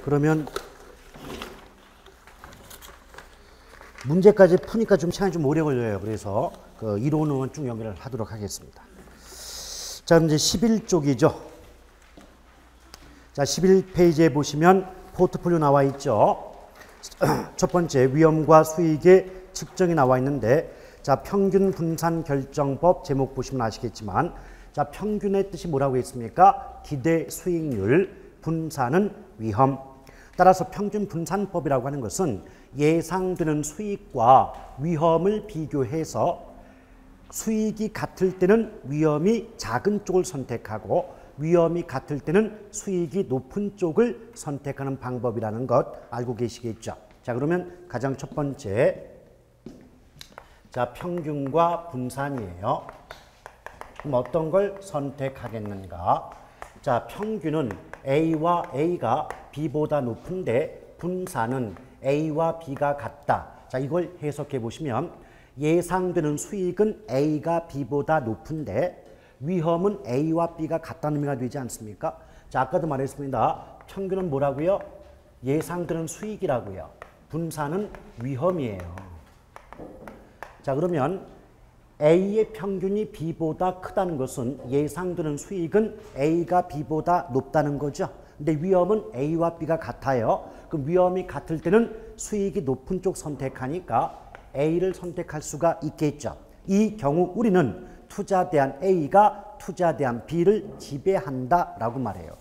그러면 문제까지 푸니까 좀 시간이 좀 오래 걸려요. 그래서 그 이론은 쭉 연결을 하도록 하겠습니다. 자, 그럼 이제 11쪽이죠. 자, 11페이지에 보시면 포트폴리오 나와 있죠. 첫 번째 위험과 수익의 측정이 나와 있는데, 자, 평균 분산 결정법 제목 보시면 아시겠지만, 자, 평균의 뜻이 뭐라고 했습니까? 기대 수익률, 분산은 위험. 따라서 평균 분산법이라고 하는 것은 예상되는 수익과 위험을 비교해서 수익이 같을 때는 위험이 작은 쪽을 선택하고 위험이 같을 때는 수익이 높은 쪽을 선택하는 방법이라는 것 알고 계시겠죠? 자, 그러면 가장 첫 번째, 자, 평균과 분산이에요. 그럼 어떤 걸 선택하겠는가? 자, 평균은 A와 A가 B보다 높은데 분산은 A와 B가 같다. 자, 이걸 해석해 보시면 예상되는 수익은 A가 B보다 높은데 위험은 A와 B가 같다는 의미가 되지 않습니까? 자, 아까도 말했습니다. 평균은 뭐라고요? 예상되는 수익이라고요. 분산은 위험이에요. 자, 그러면 A의 평균이 B보다 크다는 것은 예상되는 수익은 A가 B보다 높다는 거죠. 근데 위험은 A와 B가 같아요. 그럼 위험이 같을 때는 수익이 높은 쪽 선택하니까 A를 선택할 수가 있겠죠. 이 경우 우리는 투자대안 A가 투자대안 B를 지배한다라고 말해요.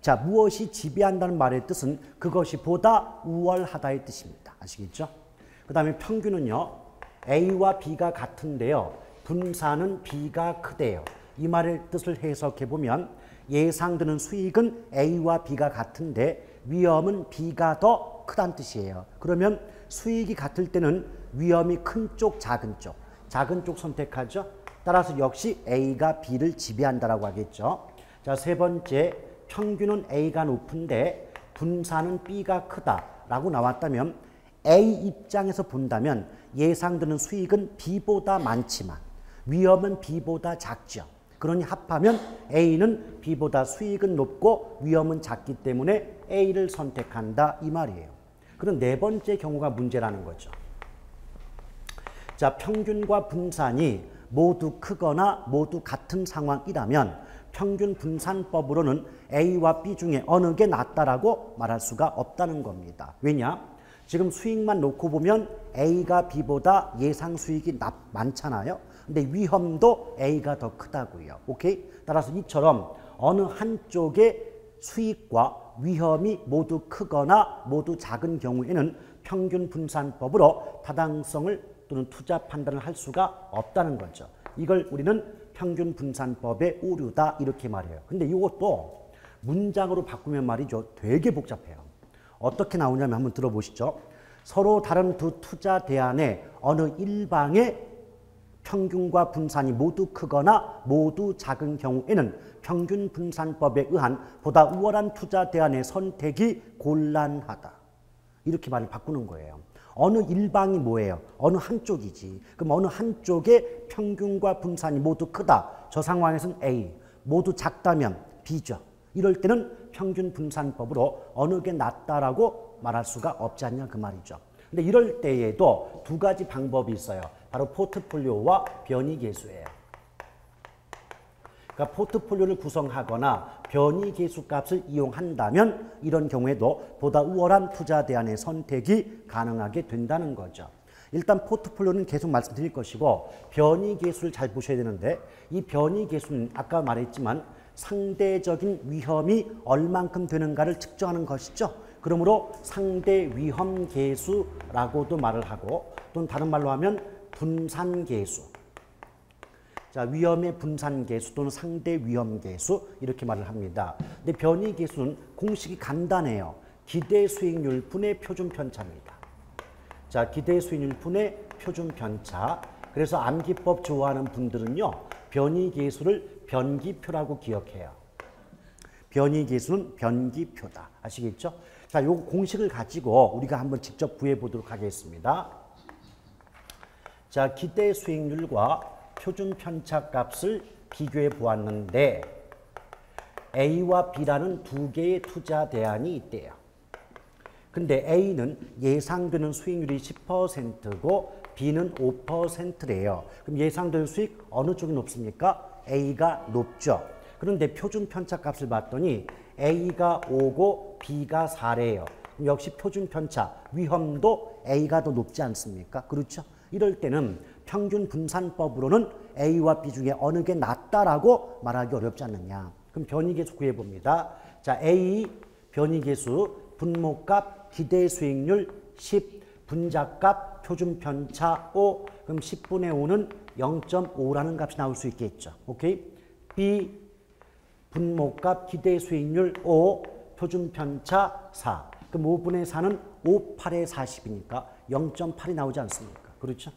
자, 무엇이 지배한다는 말의 뜻은 그것이 보다 우월하다의 뜻입니다. 아시겠죠? 그 다음에 평균은요, A와 B가 같은데요, 분산은 B가 크대요. 이 말의 뜻을 해석해 보면 예상되는 수익은 A와 B가 같은데 위험은 B가 더 크다는 뜻이에요. 그러면 수익이 같을 때는 위험이 큰 쪽, 작은 쪽 선택하죠. 따라서 역시 A가 B를 지배한다라고 하겠죠. 자, 세 번째, 평균은 A가 높은데 분산은 B가 크다라고 나왔다면 A 입장에서 본다면 예상되는 수익은 B보다 많지만 위험은 B보다 작죠. 그러니 합하면 A는 B보다 수익은 높고 위험은 작기 때문에 A를 선택한다 이 말이에요. 그럼 네 번째 경우가 문제라는 거죠. 자, 평균과 분산이 모두 크거나 모두 같은 상황이라면 평균 분산법으로는 A와 B 중에 어느 게 낫다라고 말할 수가 없다는 겁니다. 왜냐? 지금 수익만 놓고 보면 A가 B보다 예상 수익이 많잖아요. 근데 위험도 A가 더 크다고요. 오케이? 따라서 이처럼 어느 한쪽의 수익과 위험이 모두 크거나 모두 작은 경우에는 평균 분산법으로 타당성을 또는 투자 판단을 할 수가 없다는 거죠. 이걸 우리는 평균 분산법의 오류다 이렇게 말해요. 근데 이것도 문장으로 바꾸면 말이죠, 되게 복잡해요. 어떻게 나오냐면 한번 들어보시죠. 서로 다른 두 투자 대안의 어느 일방의 평균과 분산이 모두 크거나 모두 작은 경우에는 평균 분산법에 의한 보다 우월한 투자 대안의 선택이 곤란하다. 이렇게 말을 바꾸는 거예요. 어느 일방이 뭐예요? 어느 한쪽이지. 그럼 어느 한쪽의 평균과 분산이 모두 크다. 저 상황에서는 A. 모두 작다면 B죠. 이럴 때는 평균 분산법으로 어느 게 낫다라고 말할 수가 없지 않냐 그 말이죠. 근데 이럴 때에도 두 가지 방법이 있어요. 바로 포트폴리오와 변이계수예요. 그러니까 포트폴리오를 구성하거나 변이계수 값을 이용한다면 이런 경우에도 보다 우월한 투자 대안의 선택이 가능하게 된다는 거죠. 일단 포트폴리오는 계속 말씀드릴 것이고 변이계수를 잘 보셔야 되는데 이 변이계수는 아까 말했지만 상대적인 위험이 얼만큼 되는가를 측정하는 것이죠. 그러므로 상대 위험 계수라고도 말을 하고 또는 다른 말로 하면 분산계수. 자, 위험의 분산계수 또는 상대 위험계수 이렇게 말을 합니다. 근데 변이계수는 공식이 간단해요. 기대수익률 분의 표준편차입니다. 자, 기대수익률 분의 표준편차. 그래서 암기법 좋아하는 분들은요, 변이계수를 변기표라고 기억해요. 변이계수는 변기표다. 아시겠죠? 자, 요 공식을 가지고 우리가 한번 직접 구해 보도록 하겠습니다. 자, 기대 수익률과 표준 편차 값을 비교해 보았는데 A와 B라는 두 개의 투자 대안이 있대요. 근데 A는 예상되는 수익률이 10%고 B는 5%래요. 그럼 예상되는 수익 어느 쪽이 높습니까? A가 높죠. 그런데 표준 편차 값을 봤더니 A가 5고 B가 4래요. 역시 표준 편차, 위험도 A가 더 높지 않습니까? 그렇죠? 이럴 때는 평균 분산법으로는 A와 B 중에 어느 게 낫다라고 말하기 어렵지 않느냐. 그럼 변이계수 구해봅니다. 자, A 변이계수 분모값 기대 수익률 10, 분자값 표준 편차 5, 그럼 10분의 5는 0.5라는 값이 나올 수 있겠죠. 오케이? B 분모값 기대 수익률 5, 표준 편차 4. 그럼 5분의 4는 5, 8의 40이니까 0.8이 나오지 않습니까? 그렇죠?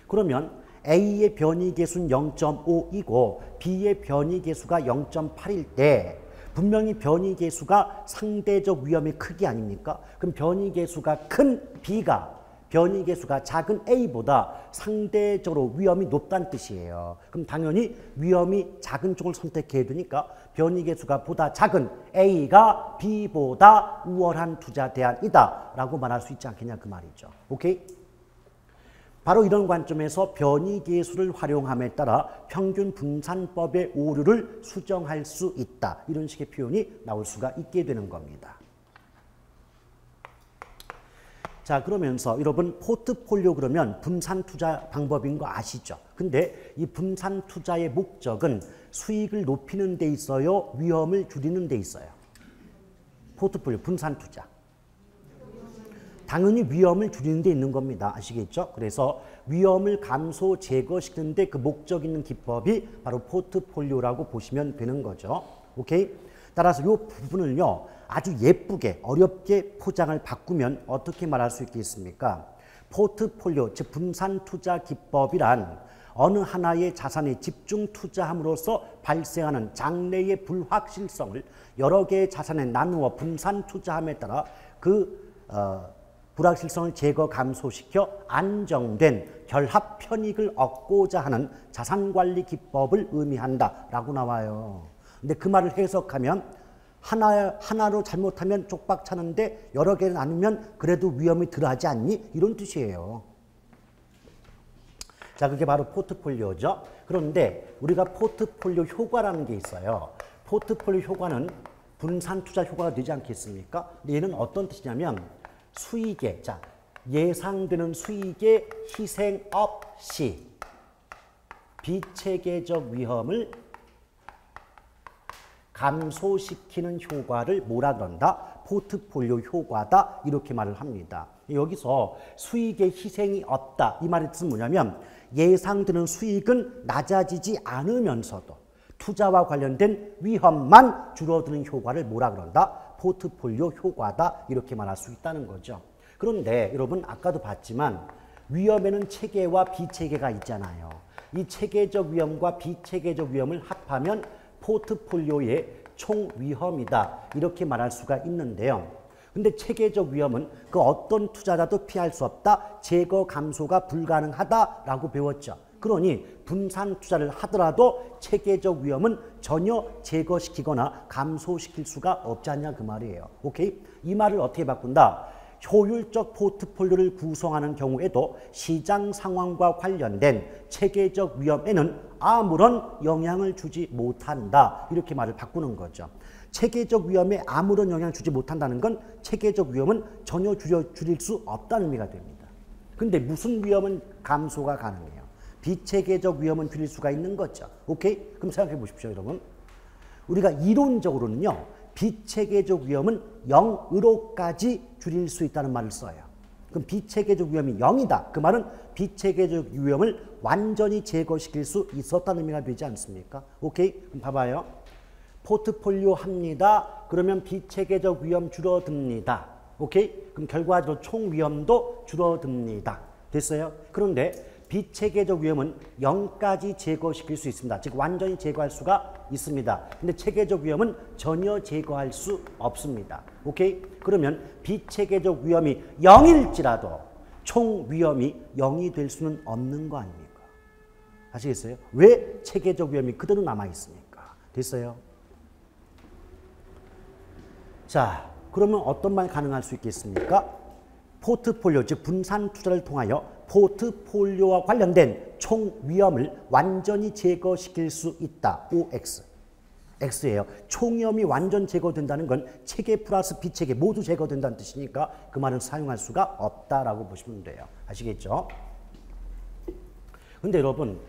그러면 A의 변이계수는 0.5이고 B의 변이계수가 0.8일 때 분명히 변이계수가 상대적 위험의 크기 아닙니까? 그럼 변이계수가 큰 B가 변이계수가 작은 A보다 상대적으로 위험이 높다는 뜻이에요. 그럼 당연히 위험이 작은 쪽을 선택해야 되니까 변이계수가 보다 작은 A가 B보다 우월한 투자 대안이다 라고 말할 수 있지 않겠냐 그 말이죠. 오케이? 바로 이런 관점에서 변이계수를 활용함에 따라 평균 분산법의 오류를 수정할 수 있다. 이런 식의 표현이 나올 수가 있게 되는 겁니다. 자, 그러면서 여러분 포트폴리오 그러면 분산 투자 방법인 거 아시죠? 근데 이 분산 투자의 목적은 수익을 높이는 데 있어요? 위험을 줄이는 데 있어요? 포트폴리오 분산 투자. 당연히 위험을 줄이는 데 있는 겁니다. 아시겠죠? 그래서 위험을 감소 제거시키는 데 그 목적 있는 기법이 바로 포트폴리오라고 보시면 되는 거죠. 오케이? 따라서 이 부분을요. 아주 예쁘게 어렵게 포장을 바꾸면 어떻게 말할 수 있겠습니까? 포트폴리오, 즉 분산 투자 기법이란 어느 하나의 자산에 집중 투자함으로써 발생하는 장래의 불확실성을 여러 개의 자산에 나누어 분산 투자함에 따라 그 불확실성을 제거 감소시켜 안정된 결합 편익을 얻고자 하는 자산관리 기법을 의미한다라고 나와요. 근데 그 말을 해석하면 하나로 잘못하면 쪽박 차는데 여러 개를 나누면 그래도 위험이 덜하지 않니? 이런 뜻이에요. 자, 그게 바로 포트폴리오죠. 그런데 우리가 포트폴리오 효과라는 게 있어요. 포트폴리오 효과는 분산 투자 효과가 되지 않겠습니까? 근데 얘는 어떤 뜻이냐면 수익의, 자, 예상되는 수익의 희생 없이 비체계적 위험을 감소시키는 효과를 뭐라 그런다? 포트폴리오 효과다. 이렇게 말을 합니다. 여기서 수익의 희생이 없다. 이 말의 뜻은 뭐냐면 예상되는 수익은 낮아지지 않으면서도 투자와 관련된 위험만 줄어드는 효과를 뭐라 그런다? 포트폴리오 효과다. 이렇게 말할 수 있다는 거죠. 그런데 여러분 아까도 봤지만 위험에는 체계와 비체계가 있잖아요. 이 체계적 위험과 비체계적 위험을 합하면 포트폴리오의 총 위험이다. 이렇게 말할 수가 있는데요. 근데 체계적 위험은 그 어떤 투자자도 피할 수 없다. 제거 감소가 불가능하다라고 배웠죠. 그러니 분산 투자를 하더라도 체계적 위험은 전혀 제거시키거나 감소시킬 수가 없지 않냐 그 말이에요. 오케이? 이 말을 어떻게 바꾼다? 효율적 포트폴리오를 구성하는 경우에도 시장 상황과 관련된 체계적 위험에는 아무런 영향을 주지 못한다. 이렇게 말을 바꾸는 거죠. 체계적 위험에 아무런 영향을 주지 못한다는 건 체계적 위험은 전혀 줄일 수 없다는 의미가 됩니다. 근데 무슨 위험은 감소가 가능해요? 비체계적 위험은 줄일 수가 있는 거죠. 오케이? 그럼 생각해 보십시오, 여러분. 우리가 이론적으로는요. 비체계적 위험은 0으로까지 줄일 수 있다는 말을 써요. 그럼 비체계적 위험이 0이다. 그 말은 비체계적 위험을 완전히 제거시킬 수 있었다는 의미가 되지 않습니까? 오케이? 그럼 봐봐요. 포트폴리오 합니다. 그러면 비체계적 위험 줄어듭니다. 오케이? 그럼 결과적으로 총 위험도 줄어듭니다. 됐어요? 그런데 비체계적 위험은 0까지 제거시킬 수 있습니다. 즉 완전히 제거할 수가 있습니다. 근데 체계적 위험은 전혀 제거할 수 없습니다. 오케이? 그러면 비체계적 위험이 0일지라도 총 위험이 0이 될 수는 없는 거 아닙니까? 아시겠어요? 왜 체계적 위험이 그대로 남아 있습니까? 됐어요? 자, 그러면 어떤 말 가능할 수 있겠습니까? 포트폴리오, 즉 분산 투자를 통하여 포트폴리오와 관련된 총 위험을 완전히 제거시킬 수 있다. OX. X예요. 총 위험이 완전 제거된다는 건 체계 플러스 비체계 모두 제거된다는 뜻이니까 그 말은 사용할 수가 없다라고 보시면 돼요. 아시겠죠? 근데 여러분,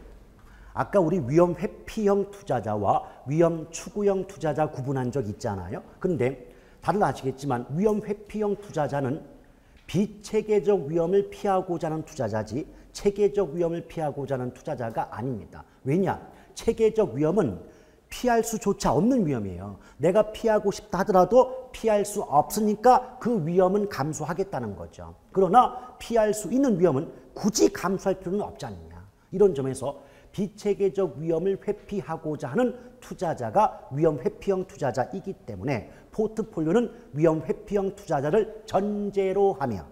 아까 우리 위험 회피형 투자자와 위험 추구형 투자자 구분한 적 있잖아요. 근데 다들 아시겠지만 위험 회피형 투자자는 비체계적 위험을 피하고자 하는 투자자지 체계적 위험을 피하고자 하는 투자자가 아닙니다. 왜냐? 체계적 위험은 피할 수조차 없는 위험이에요. 내가 피하고 싶다 하더라도 피할 수 없으니까 그 위험은 감수하겠다는 거죠. 그러나 피할 수 있는 위험은 굳이 감수할 필요는 없지 않느냐. 이런 점에서 비체계적 위험을 회피하고자 하는 투자자가 위험 회피형 투자자이기 때문에 포트폴리오는 위험 회피형 투자자를 전제로 하며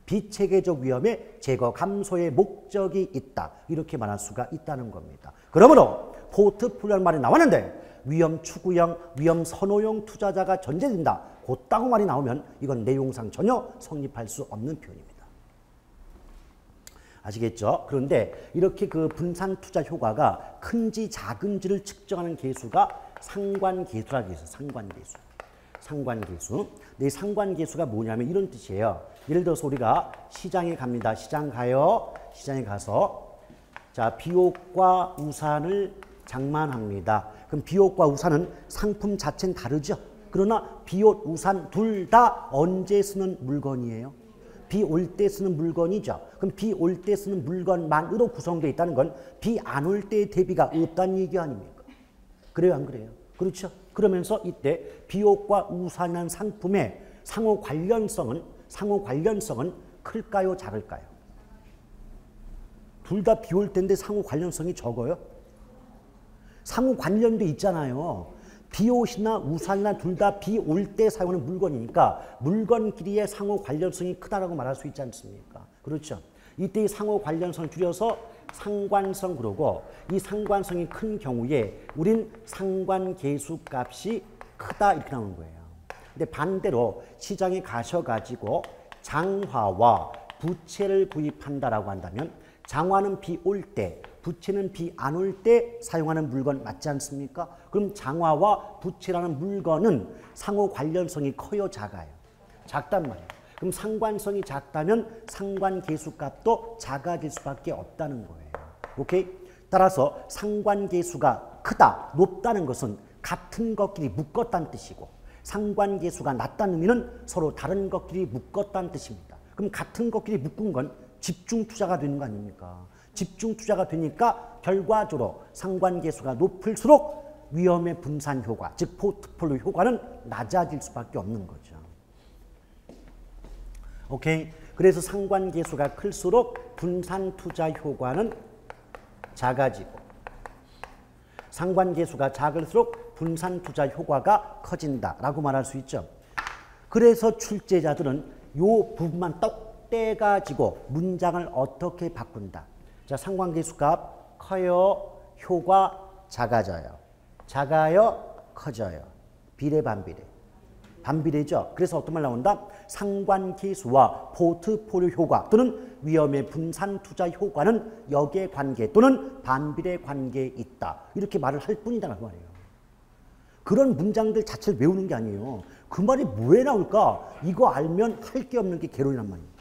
비체계적 위험의 제거 감소의 목적이 있다. 이렇게 말할 수가 있다는 겁니다. 그러므로 포트폴리오라는 말이 나왔는데 위험 추구형, 위험 선호형 투자자가 전제된다. 곧다고 말이 나오면 이건 내용상 전혀 성립할 수 없는 표현입니다. 아시겠죠? 그런데 이렇게 그 분산 투자 효과가 큰지 작은지를 측정하는 계수가 상관계수라고 해서 상관계수. 상관계수. 근데 이 상관계수가 뭐냐면 이런 뜻이에요. 예를 들어서 우리가 시장에 갑니다. 시장 가요. 시장에 가서 자, 비옷과 우산을 장만합니다. 그럼 비옷과 우산은 상품 자체는 다르죠. 그러나 비옷, 우산 둘 다 언제 쓰는 물건이에요? 비 올 때 쓰는 물건이죠. 그럼 비 올 때 쓰는 물건만으로 구성되어 있다는 건 비 안 올 때의 대비가 없다는 얘기 아닙니까? 그래요, 안 그래요? 그렇죠. 그러면서 이때 비옷과 우산이라는 상품의 상호 관련성은 클까요, 작을까요? 둘 다 비 올 때인데 상호 관련성이 적어요? 상호 관련도 있잖아요. 비옷이나 우산이나 둘 다 비 올 때 사용하는 물건이니까 물건끼리의 상호 관련성이 크다라고 말할 수 있지 않습니까? 그렇죠. 이때 이 상호 관련성 줄여서 상관성 그러고 이 상관성이 큰 경우에 우린 상관계수 값이 크다 이렇게 나오는 거예요. 근데 반대로 시장에 가셔가지고 장화와 부채를 구입한다라고 한다면 장화는 비 올 때, 부채는 비 안 올 때 사용하는 물건 맞지 않습니까? 그럼 장화와 부채라는 물건은 상호 관련성이 커요, 작아요? 작단 말이에요. 그럼 상관성이 작다면 상관계수값도 작아질 수밖에 없다는 거예요. 오케이? 따라서 상관계수가 크다, 높다는 것은 같은 것끼리 묶었다는 뜻이고 상관계수가 낮다는 의미는 서로 다른 것끼리 묶었다는 뜻입니다. 그럼 같은 것끼리 묶은 건 집중투자가 되는 거 아닙니까? 집중투자가 되니까 결과적으로 상관계수가 높을수록 위험의 분산 효과, 즉 포트폴리오 효과는 낮아질 수밖에 없는 거죠. 오케이? 그래서 상관계수가 클수록 분산투자 효과는 작아지고 상관계수가 작을수록 분산투자 효과가 커진다라고 말할 수 있죠. 그래서 출제자들은 이 부분만 떡 떼가지고 문장을 어떻게 바꾼다. 자, 상관계수값 커요, 효과 작아져요. 작아요, 커져요. 비례, 반비례. 반비례죠. 그래서 어떤 말 나온다? 상관계수와 포트폴리오 효과 또는 위험의 분산 투자 효과는 역의 관계 또는 반비례 관계에 있다. 이렇게 말을 할 뿐이다라는 말이에요. 그런 문장들 자체를 외우는 게 아니에요. 그 말이 뭐에 나올까? 이거 알면 할 게 없는 게 개론이란 말입니다.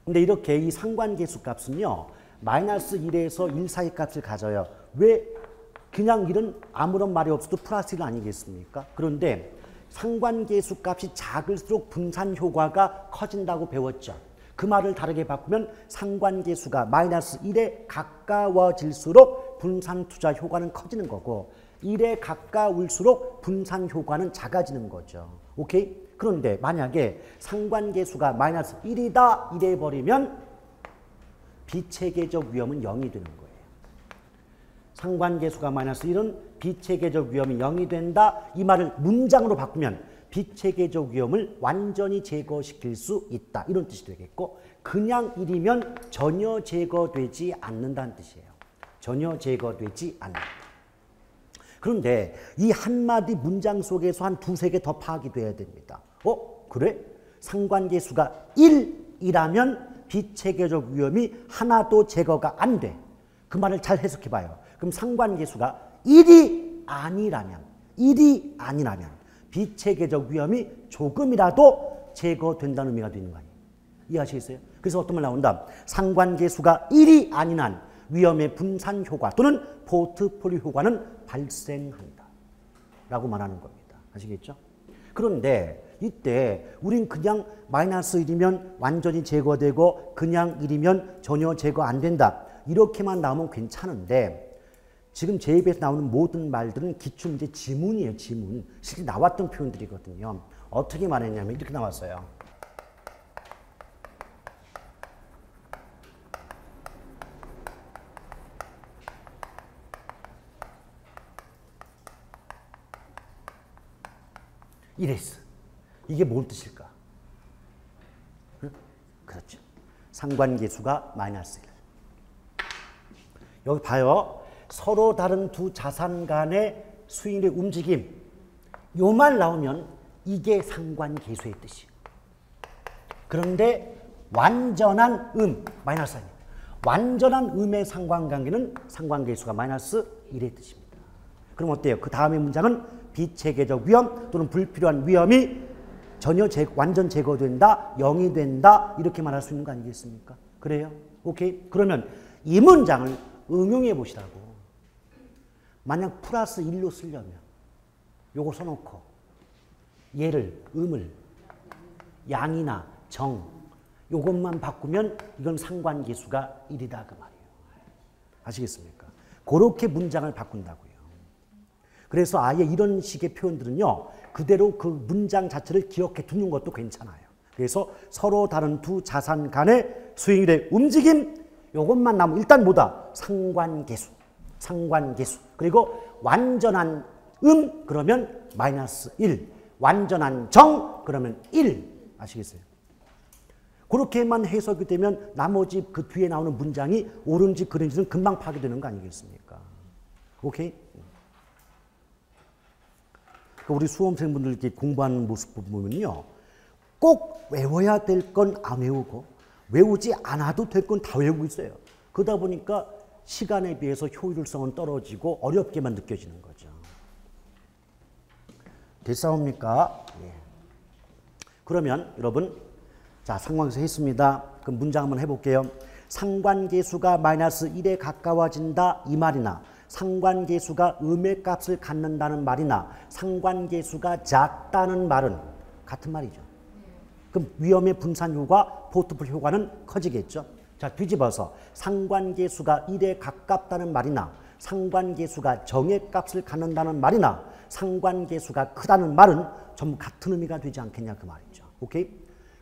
근데 이렇게 이 상관계수 값은요. 마이너스 1에서 1 사이 값을 가져요. 왜? 그냥 1은 아무런 말이 없어도 플러스 1 아니겠습니까? 그런데 상관계수 값이 작을수록 분산 효과가 커진다고 배웠죠. 그 말을 다르게 바꾸면 상관계수가 마이너스 1에 가까워질수록 분산 투자 효과는 커지는 거고 1에 가까울수록 분산 효과는 작아지는 거죠. 오케이? 그런데 만약에 상관계수가 마이너스 1이다 이래버리면 비체계적 위험은 0이 되는 거예요. 상관계수가 마이너스 1은 비체계적 위험이 0이 된다. 이 말을 문장으로 바꾸면 비체계적 위험을 완전히 제거시킬 수 있다. 이런 뜻이 되겠고 그냥 1이면 전혀 제거되지 않는다는 뜻이에요. 전혀 제거되지 않는다. 그런데 이 한마디 문장 속에서 한 두세 개 더 파악이 돼야 됩니다. 그래? 상관계수가 1이라면 비체계적 위험이 하나도 제거가 안 돼. 그 말을 잘 해석해 봐요. 그럼 상관계수가 1이 아니라면 비체계적 위험이 조금이라도 제거된다는 의미가 되는 거 아니에요. 이해하시겠어요? 그래서 어떤 말 나온다. 상관계수가 1이 아닌 한 위험의 분산 효과 또는 포트폴리오 효과는 발생한다 라고 말하는 겁니다. 아시겠죠? 그런데 이때 우린 그냥 마이너스 1이면 완전히 제거되고 그냥 1이면 전혀 제거 안 된다. 이렇게만 나오면 괜찮은데 지금 제 입에서 나오는 모든 말들은 기출문제 지문이에요. 지문. 실제 나왔던 표현들이거든요. 어떻게 말했냐면 이렇게 나왔어요. 이랬어. 이게 뭔 뜻일까? 응? 그렇죠. 상관계수가 마이너스 1. 여기 봐요. 서로 다른 두 자산 간의 수익의 움직임. 요 말 나오면 이게 상관계수의 뜻이에요. 그런데 완전한 마이너스 1. 완전한 음의 상관관계는 상관계수가 마이너스 1의 뜻입니다. 그럼 어때요? 그 다음의 문장은 비체계적 위험 또는 불필요한 위험이 전혀 완전 제거된다, 0이 된다 이렇게 말할 수 있는 거 아니겠습니까? 그래요? 오케이? 그러면 이 문장을 응용해 보시라고. 만약 플러스 1로 쓰려면 요거 써놓고 얘를 음을 양이나 정 요것만 바꾸면 이건 상관계수가 1이다 그 말이에요. 아시겠습니까? 그렇게 문장을 바꾼다고요. 그래서 아예 이런 식의 표현들은요. 그대로 그 문장 자체를 기억해 두는 것도 괜찮아요. 그래서 서로 다른 두 자산 간의 수익률의 움직임 요것만 나오면 일단 뭐다? 상관계수. 그리고 완전한 그러면 마이너스 1. 완전한 정 그러면 1. 아시겠어요? 그렇게만 해석이 되면 나머지 그 뒤에 나오는 문장이 옳은지 그른지는 금방 파악되는 거 아니겠습니까? 오케이? 우리 수험생분들 이렇게 공부하는 모습 보면요. 꼭 외워야 될 건 안 외우고 외우지 않아도 될 건 다 외우고 있어요. 그러다 보니까 시간에 비해서 효율성은 떨어지고 어렵게만 느껴지는 거죠. 됐사옵니까? 예. 그러면 여러분 자 상관계수 했습니다. 그럼 문장 한번 해볼게요. 상관계수가 마이너스 1에 가까워진다 이 말이나 상관계수가 음의 값을 갖는다는 말이나 상관계수가 작다는 말은 같은 말이죠. 그럼 위험의 분산 효과, 포트폴리오 효과는 커지겠죠. 자, 뒤집어서 상관계수가 1에 가깝다는 말이나 상관계수가 정의 값을 갖는다는 말이나 상관계수가 크다는 말은 전부 같은 의미가 되지 않겠냐 그 말이죠. 오케이?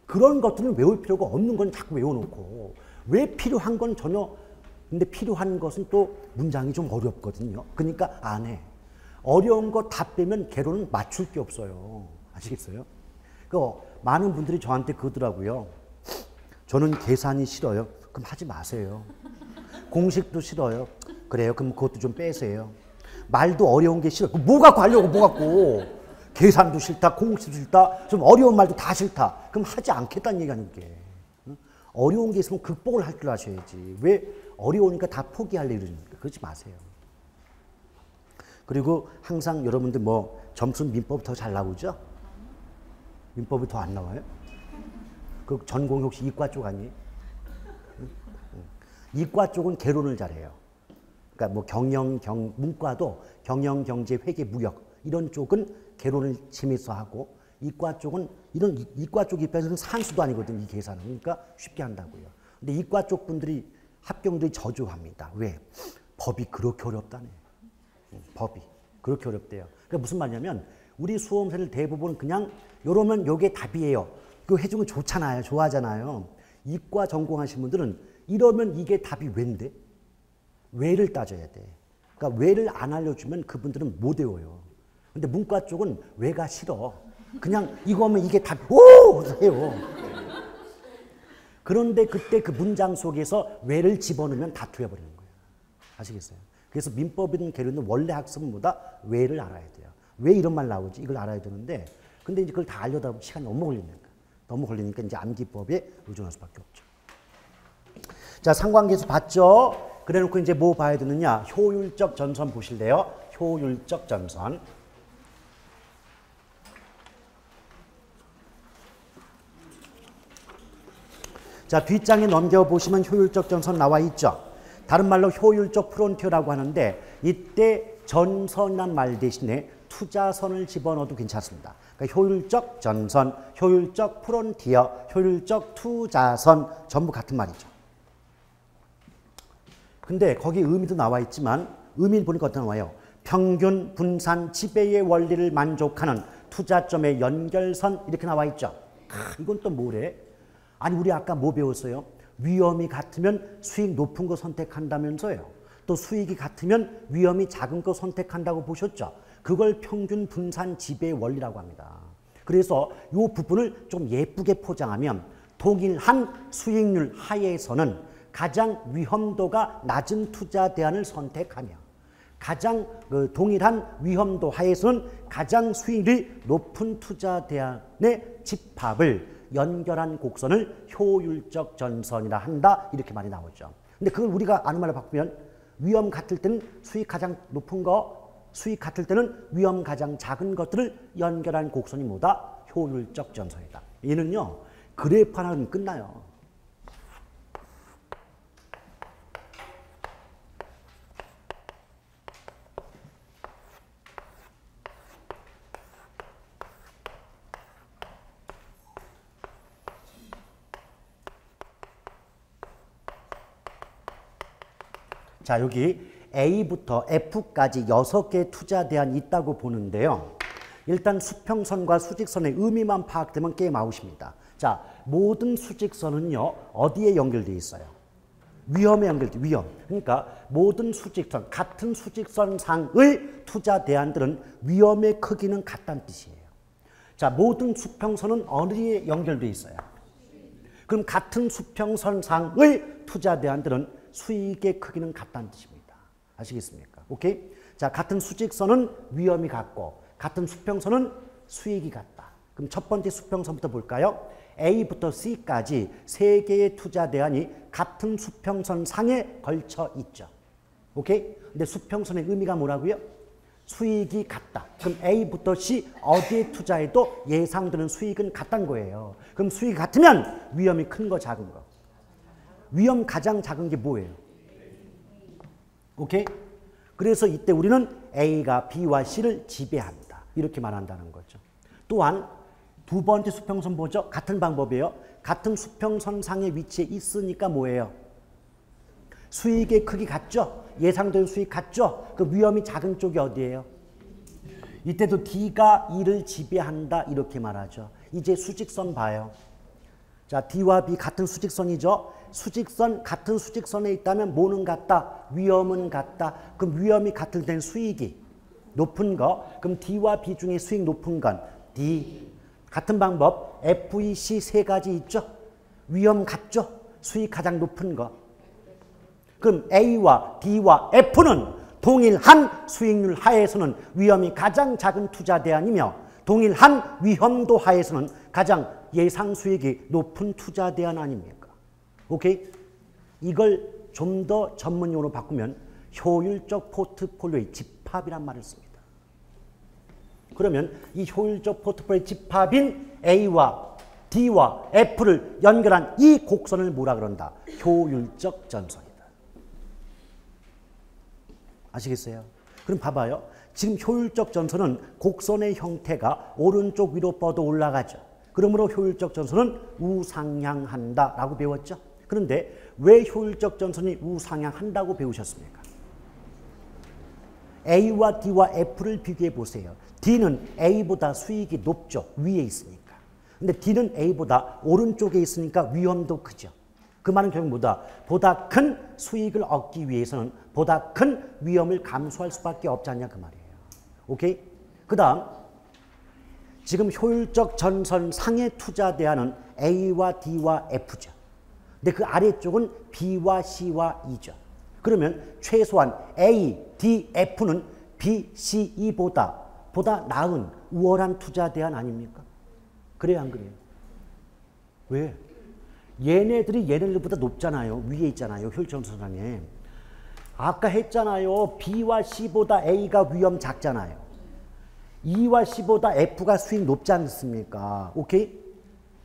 그런 것들은 외울 필요가 없는 건 자꾸 외워놓고 왜 필요한 건 전혀 근데 필요한 것은 또 문장이 좀 어렵거든요. 그러니까 안 해. 어려운 거 다 빼면 개론은 맞출 게 없어요. 아시겠어요? 많은 분들이 저한테 그러더라고요. 저는 계산이 싫어요. 그럼 하지 마세요. 공식도 싫어요. 그래요. 그럼 그것도 좀 빼세요. 말도 어려운 게 싫어. 뭐 갖고 하려고 뭐 갖고. 계산도 싫다. 공식도 싫다. 좀 어려운 말도 다 싫다. 그럼 하지 않겠다는 얘기 아닙니까? 어려운 게 있으면 극복을 할 줄 아셔야지. 왜 어려우니까 다 포기하려고 그러니까 그러지 마세요. 그리고 항상 여러분들 뭐 점수 민법 더 잘 나오죠? 민법이 더 안 나와요? 그 전공이 혹시 이과 쪽 아니에요? 이과 쪽은 개론을 잘해요. 그러니까 뭐 문과도 경영, 경제, 회계, 무역 이런 쪽은 개론을 재밌어 하고 이과 쪽은 이런 이과 쪽 입장에서는 산수도 아니거든 이 계산은. 그러니까 쉽게 한다고요. 근데 이과 쪽 분들이 합격들이 저조합니다. 왜? 법이 그렇게 어렵다네. 법이 그렇게 어렵대요. 그러니까 무슨 말이냐면 우리 수험생들 대부분 그냥 요러면 요게 답이에요. 그거 해주면 좋잖아요. 좋아하잖아요. 이과 전공하신 분들은 이러면 이게 답이 왜인데? 왜를 따져야 돼. 그러니까 왜를 안 알려주면 그분들은 못 외워요. 근데 문과 쪽은 왜가 싫어. 그냥 이거 하면 이게 답, 오! 해요. 그런데 그때 그 문장 속에서 왜를 집어넣으면 다 틀려버리는 거예요. 아시겠어요? 그래서 민법이든 계류는 원래 학습보다 왜를 알아야 돼요. 왜 이런 말 나오지? 이걸 알아야 되는데 근데 이제 그걸 다 알려다 보면 시간이 너무 걸리니까. 너무 걸리니까 이제 암기법에 의존할 수밖에 없죠. 자, 상관계수 봤죠? 그래 놓고 이제 뭐 봐야 되느냐? 효율적 전선 보실래요? 효율적 전선. 자, 뒷장에 넘겨보시면 효율적 전선 나와 있죠. 다른 말로 효율적 프론티어라고 하는데 이때 전선이란 말 대신에 투자선을 집어넣어도 괜찮습니다. 그러니까 효율적 전선, 효율적 프론티어, 효율적 투자선 전부 같은 말이죠. 근데 거기 의미도 나와 있지만 의미를 보니까 어떤 나와요? 평균, 분산, 지배의 원리를 만족하는 투자점의 연결선 이렇게 나와 있죠. 이건 또 뭐래? 아니 우리 아까 뭐 배웠어요? 위험이 같으면 수익 높은 거 선택한다면서요. 또 수익이 같으면 위험이 작은 거 선택한다고 보셨죠. 그걸 평균, 분산, 지배의 원리라고 합니다. 그래서 이 부분을 좀 예쁘게 포장하면 동일한 수익률 하에서는 가장 위험도가 낮은 투자 대안을 선택하며 가장 동일한 위험도 하에서는 가장 수익률이 높은 투자 대안의 집합을 연결한 곡선을 효율적 전선이라 한다. 이렇게 말이 나오죠. 근데 그걸 우리가 아는 말로 바꾸면 위험 같을 때는 수익 가장 높은 거, 수익 같을 때는 위험 가장 작은 것들을 연결한 곡선이 뭐다? 효율적 전선이다. 얘는요. 그래프 하나는 끝나요. 자, 여기 A부터 F까지 6개의 투자 대안이 있다고 보는데요. 일단 수평선과 수직선의 의미만 파악되면 게임 아웃입니다. 자, 모든 수직선은요. 어디에 연결되어 있어요? 위험에 연결돼, 위험. 그러니까 모든 수직선, 같은 수직선상의 투자 대안들은 위험의 크기는 같다는 뜻이에요. 자, 모든 수평선은 어디에 연결되어 있어요? 그럼 같은 수평선상의 투자 대안들은 수익의 크기는 같다는 뜻입니다. 아시겠습니까? 오케이? 자, 같은 수직선은 위험이 같고 같은 수평선은 수익이 같다. 그럼 첫 번째 수평선부터 볼까요? A부터 C까지 3개의 투자 대안이 같은 수평선 상에 걸쳐 있죠. 오케이? 근데 수평선의 의미가 뭐라고요? 수익이 같다. 그럼 A부터 C 어디에 투자해도 예상되는 수익은 같다는 거예요. 그럼 수익이 같으면 위험이 큰 거 작은 거. 위험 가장 작은 게 뭐예요? 오케이? 그래서 이때 우리는 A가 B와 C를 지배한다. 이렇게 말한다는 거죠. 또한 두 번째 수평선 보죠? 같은 방법이에요. 같은 수평선상의 위치에 있으니까 뭐예요? 수익의 크기 같죠? 예상된 수익 같죠? 그 위험이 작은 쪽이 어디예요? 이때도 D가 E를 지배한다. 이렇게 말하죠. 이제 수직선 봐요. 자, D와 B 같은 수직선이죠. 수직선, 같은 수직선에 있다면 뭐는 같다? 위험은 같다. 그럼 위험이 같을 땐 수익이 높은 거. 그럼 D와 B 중에 수익 높은 건 D. 같은 방법 F, E, C 3가지 있죠. 위험 같죠. 수익 가장 높은 거. 그럼 A와 D와 F는 동일한 수익률 하에서는 위험이 가장 작은 투자 대안이며 동일한 위험도 하에서는 가장 예상 수익이 높은 투자 대안 아닙니까? 오케이? 이걸 좀 더 전문용어로 바꾸면 효율적 포트폴리오의 집합이란 말을 씁니다. 그러면 이 효율적 포트폴리오의 집합인 A와 D와 F를 연결한 이 곡선을 뭐라 그런다? 효율적 전선이다. 아시겠어요? 그럼 봐봐요. 지금 효율적 전선은 곡선의 형태가 오른쪽 위로 뻗어 올라가죠. 그러므로 효율적 전선은 우상향한다 라고 배웠죠. 그런데 왜 효율적 전선이 우상향한다고 배우셨습니까? A와 D와 F를 비교해 보세요. D는 A보다 수익이 높죠. 위에 있으니까. 근데 D는 A보다 오른쪽에 있으니까 위험도 크죠. 그 말은 결국 뭐다? 보다 큰 수익을 얻기 위해서는 보다 큰 위험을 감수할 수밖에 없지 않냐 그 말이에요. 오케이? 그 다음 지금 효율적 전선 상의 투자 대안은 A와 D와 F죠. 근데 그 아래쪽은 B와 C와 E죠. 그러면 최소한 A, D, F는 B, C, E보다 나은 우월한 투자 대안 아닙니까? 그래요, 안 그래요? 왜? 얘네들이 얘네들보다 높잖아요. 위에 있잖아요. 효율전선상에. 아까 했잖아요. B와 C보다 A가 위험 작잖아요. E와 C보다 F가 수익 높지 않습니까? 오케이?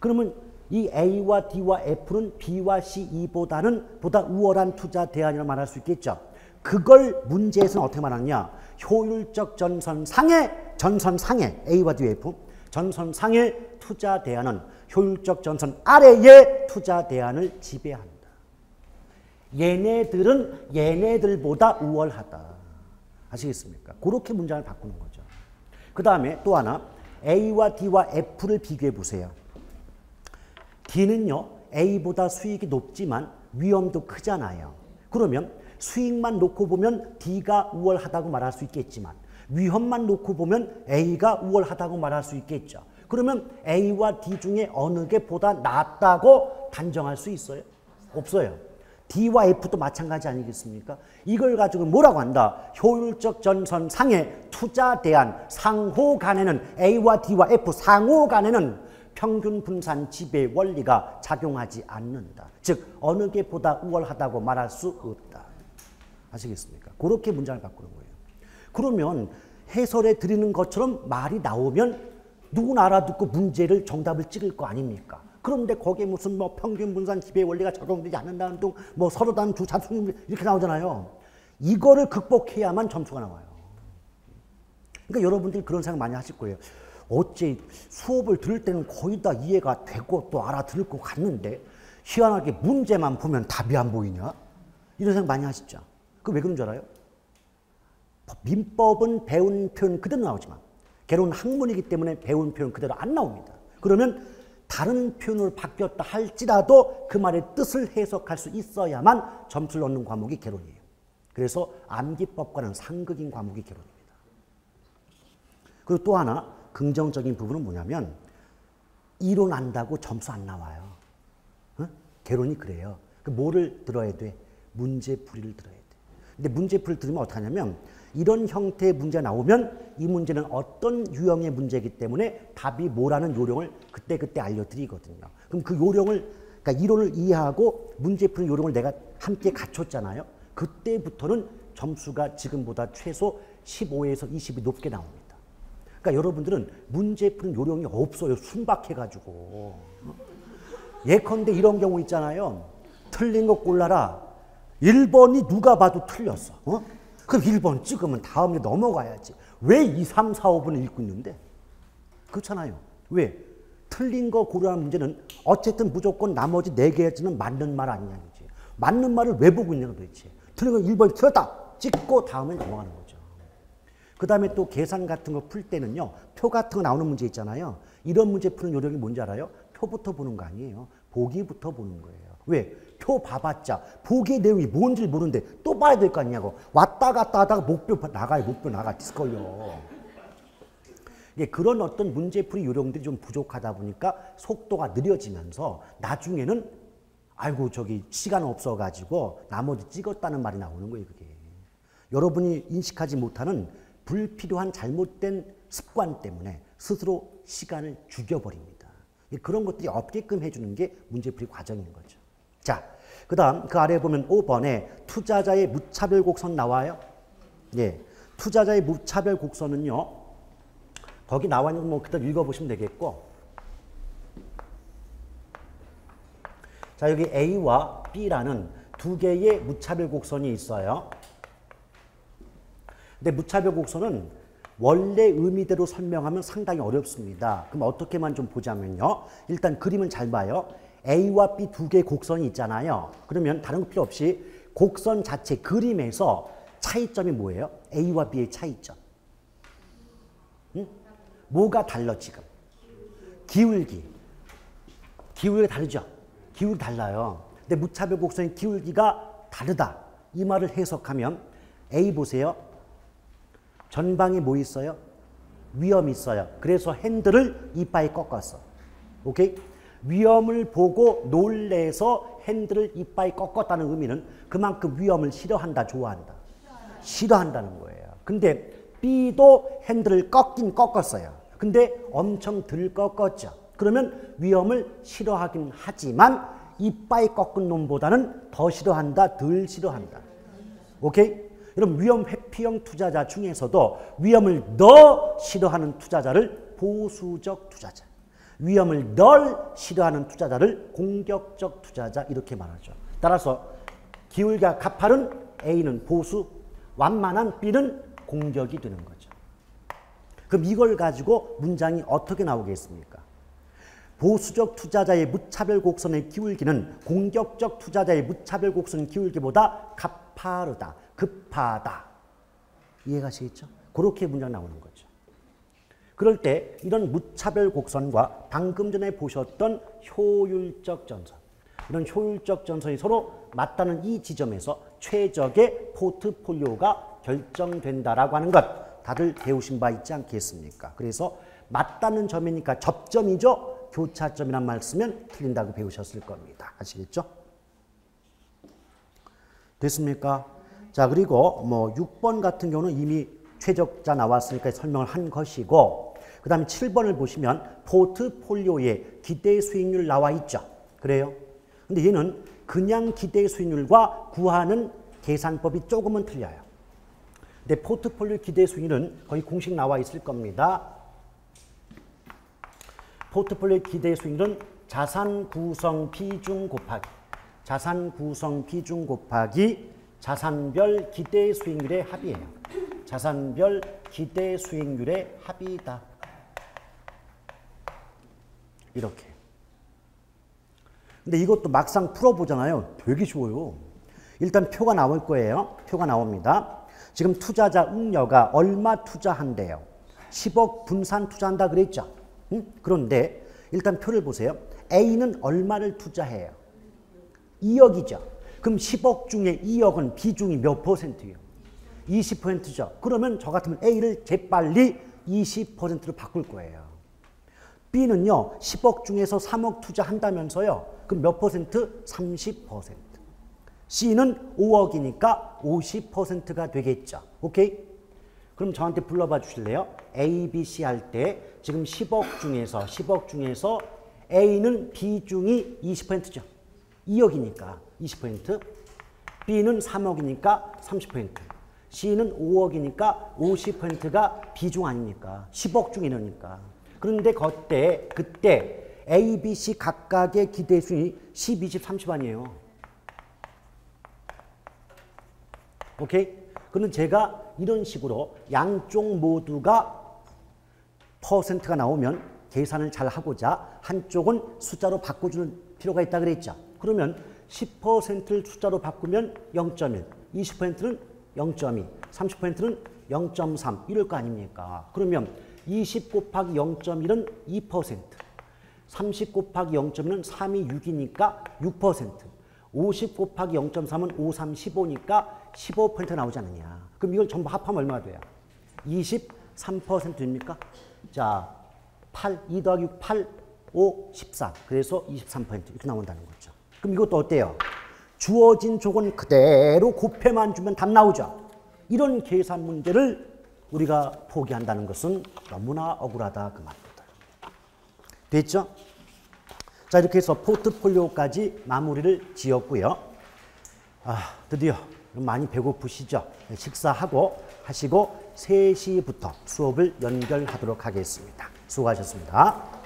그러면 이 A와 D와 F는 B와 C, E보다는 보다 우월한 투자 대안이라고 말할 수 있겠죠. 그걸 문제에서는 어떻게 말하느냐? 효율적 전선상의 A와 D, F 전선상의 투자 대안은 효율적 전선 아래의 투자 대안을 지배한다. 얘네들은 얘네들보다 우월하다. 아시겠습니까? 그렇게 문장을 바꾸는 거죠. 그 다음에 또 하나 A와 D와 F를 비교해 보세요. D는요 A보다 수익이 높지만 위험도 크잖아요. 그러면 수익만 놓고 보면 D가 우월하다고 말할 수 있겠지만 위험만 놓고 보면 A가 우월하다고 말할 수 있겠죠. 그러면 A와 D 중에 어느 게 보다 낫다고 단정할 수 있어요? 없어요. D와 F도 마찬가지 아니겠습니까? 이걸 가지고 뭐라고 한다? 효율적 전선상의 투자 대안 상호 간에는 A와 D와 F 상호 간에는 평균 분산 지배 원리가 작용하지 않는다. 즉 어느 게 보다 우월하다고 말할 수 없다. 아시겠습니까? 그렇게 문장을 바꾸는 거예요. 그러면 해설해 드리는 것처럼 말이 나오면 누구나 알아듣고 문제를 정답을 찍을 거 아닙니까? 그런데 거기에 무슨 뭐 평균 분산 지배 원리가 적용되지 않는다는 등 뭐 서로 다른 두 자수님 이렇게 나오잖아요. 이거를 극복해야만 점수가 나와요. 그러니까 여러분들이 그런 생각 많이 하실 거예요. 어째 수업을 들을 때는 거의 다 이해가 되고 또 알아들을 것 같는데 희한하게 문제만 보면 답이 안 보이냐? 이런 생각 많이 하시죠. 그 왜 그런 줄 알아요? 민법은 배운 표현 그대로 나오지만 개론 학문이기 때문에 배운 표현 그대로 안 나옵니다. 그러면 다른 표현으로 바뀌었다 할지라도 그 말의 뜻을 해석할 수 있어야만 점수를 얻는 과목이 개론이에요. 그래서 암기법과는 상극인 과목이 개론입니다. 그리고 또 하나 긍정적인 부분은 뭐냐면 이론 안다고 점수 안 나와요. 어? 개론이 그래요. 그 뭐를 들어야 돼? 문제풀이를 들어야 돼. 근데 문제풀이를 들으면 어떻게 하냐면 이런 형태의 문제가 나오면 이 문제는 어떤 유형의 문제이기 때문에 답이 뭐라는 요령을 그때그때 알려드리거든요. 그럼 그 요령을, 그러니까 이론을 이해하고 문제풀이 요령을 내가 함께 갖췄잖아요. 그때부터는 점수가 지금보다 최소 15에서 20이 높게 나옵니다. 그러니까 여러분들은 문제풀이 요령이 없어요. 순박해가지고. 예컨대 이런 경우 있잖아요. 틀린 거 골라라. 1번이 누가 봐도 틀렸어. 그럼 1번 찍으면 다음에 넘어가야지. 왜 2, 3, 4, 5번을 읽고 있는데? 그렇잖아요. 왜? 틀린 거 고르라는 문제는 어쨌든 무조건 나머지 4개는 맞는 말 아니냐지. 맞는 말을 왜 보고 있냐고 도대체. 틀린 거 1번이 틀렸다. 찍고 다음에 넘어가는 거죠. 그 다음에 또 계산 같은 거 풀 때는요. 표 같은 거 나오는 문제 있잖아요. 이런 문제 푸는 요령이 뭔지 알아요? 표부터 보는 거 아니에요. 보기부터 보는 거예요. 왜? 표 봐봤자 보기의 내용이 뭔지 모르는데 또 봐야 될 거 아니냐고. 왔다 갔다 하다가 목표 나가요. 목표 나가. 디스걸려. 그런 어떤 문제풀이 요령들이 좀 부족하다 보니까 속도가 느려지면서 나중에는 아이고 저기 시간 없어가지고 나머지 찍었다는 말이 나오는 거예요. 그게. 여러분이 인식하지 못하는 불필요한 잘못된 습관 때문에 스스로 시간을 죽여버립니다. 그런 것들이 없게끔 해주는 게 문제풀이 과정인 거죠. 자, 그 다음 그 아래에 보면 5번에 투자자의 무차별 곡선 나와요. 예, 투자자의 무차별 곡선은요. 거기 나와 있는 거 뭐 그대로 읽어보시면 되겠고. 자, 여기 A와 B라는 두 개의 무차별 곡선이 있어요. 근데 무차별 곡선은 원래 의미대로 설명하면 상당히 어렵습니다. 그럼 어떻게만 좀 보자면요. 일단 그림은 잘 봐요. A와 B 두 개의 곡선이 있잖아요. 그러면 다른 거 필요 없이 곡선 자체 그림에서 차이점이 뭐예요? A와 B의 차이점. 응? 뭐가 달라 지금? 기울기. 기울기가 다르죠? 기울기 달라요. 근데 무차별 곡선의 기울기가 다르다. 이 말을 해석하면 A 보세요. 전방에 뭐 있어요? 위험이 있어요. 그래서 핸들을 이빠이 꺾었어. 오케이? 위험을 보고 놀래서 핸들을 이빠이 꺾었다는 의미는 그만큼 위험을 싫어한다, 좋아한다? 싫어한다는 거예요. 근데 B도 핸들을 꺾긴 꺾었어요. 근데 엄청 덜 꺾었죠. 그러면 위험을 싫어하긴 하지만 이빠이 꺾은 놈보다는 더 싫어한다, 덜 싫어한다. 오케이? 여러분 위험 회피형 투자자 중에서도 위험을 더 싫어하는 투자자를 보수적 투자자, 위험을 덜 싫어하는 투자자를 공격적 투자자 이렇게 말하죠. 따라서 기울기가 가파른 A는 보수, 완만한 B는 공격이 되는 거죠. 그럼 이걸 가지고 문장이 어떻게 나오겠습니까? 보수적 투자자의 무차별 곡선의 기울기는 공격적 투자자의 무차별 곡선 기울기보다 가파르다, 급하다. 이해가시겠죠? 그렇게 문장 나오는 거죠. 그럴 때 이런 무차별 곡선과 방금 전에 보셨던 효율적 전선, 이런 효율적 전선이 서로 맞닿는 이 지점에서 최적의 포트폴리오가 결정된다라고 하는 것 다들 배우신 바 있지 않겠습니까? 그래서 맞닿는 점이니까 접점이죠. 교차점이란 말 쓰면 틀린다고 배우셨을 겁니다. 아시겠죠? 됐습니까? 자, 그리고 뭐 6번 같은 경우는 이미 최적자 나왔으니까 설명을 한 것이고, 그 다음에 7번을 보시면 포트폴리오에 기대 수익률 나와 있죠. 그래요? 근데 얘는 그냥 기대 수익률과 구하는 계산법이 조금은 틀려요. 근데 포트폴리오 기대 수익률은 거의 공식 나와 있을 겁니다. 포트폴리오 기대 수익률은 자산 구성 비중 곱하기 자산별 기대 수익률의 합이에요. 자산별 기대 수익률의 합이다. 이렇게. 근데 이것도 막상 풀어보잖아요. 되게 쉬워요. 일단 표가 나올 거예요. 표가 나옵니다. 지금 투자자 웅녀가 얼마 투자한대요? 10억 분산 투자한다 그랬죠? 그런데 일단 표를 보세요. A는 얼마를 투자해요? 2억이죠. 그럼 10억 중에 2억은 비중이 몇 %예요? 20%죠. 그러면 저 같으면 A를 재빨리 20%로 바꿀 거예요. B는요. 10억 중에서 3억 투자한다면서요. 그럼 몇 %? 30%. C는 5억이니까 50%가 되겠죠. 오케이? 그럼 저한테 불러봐 주실래요? A, B, C 할 때 지금 10억 중에서 A는 비중이 20%죠. 2억이니까 20%. B는 3억이니까 30%. C는 5억이니까 50%가 비중 아닙니까? 10억 중에 이러니까. 그런데 그때 A, B, C 각각의 기대 수익이 10, 20, 30 아니에요. 오케이? 그럼 제가 이런 식으로 양쪽 모두가 퍼센트가 나오면 계산을 잘 하고자 한쪽은 숫자로 바꿔주는 필요가 있다 그랬죠. 그러면 10%를 숫자로 바꾸면 0.1, 20%는 0.2, 30%는 0.3 이럴 거 아닙니까? 그러면 20 곱하기 0.1은 2%, 30 곱하기 0.1은 3이 6이니까 6%, 50 곱하기 0.3은 5, 3, 15니까 15% 나오지 않느냐. 그럼 이걸 전부 합하면 얼마가 돼요? 23%입니까? 자, 2 더하기 6, 8, 5, 14. 그래서 23% 이렇게 나온다는 거죠. 그럼 이것도 어때요? 주어진 조건 그대로 곱해만 주면 답 나오죠. 이런 계산 문제를 우리가 포기한다는 것은 너무나 억울하다 그 말입니다. 됐죠? 자, 이렇게 해서 포트폴리오까지 마무리를 지었고요. 드디어 많이 배고프시죠? 식사하고 하시고 3시부터 수업을 연결하도록 하겠습니다. 수고하셨습니다.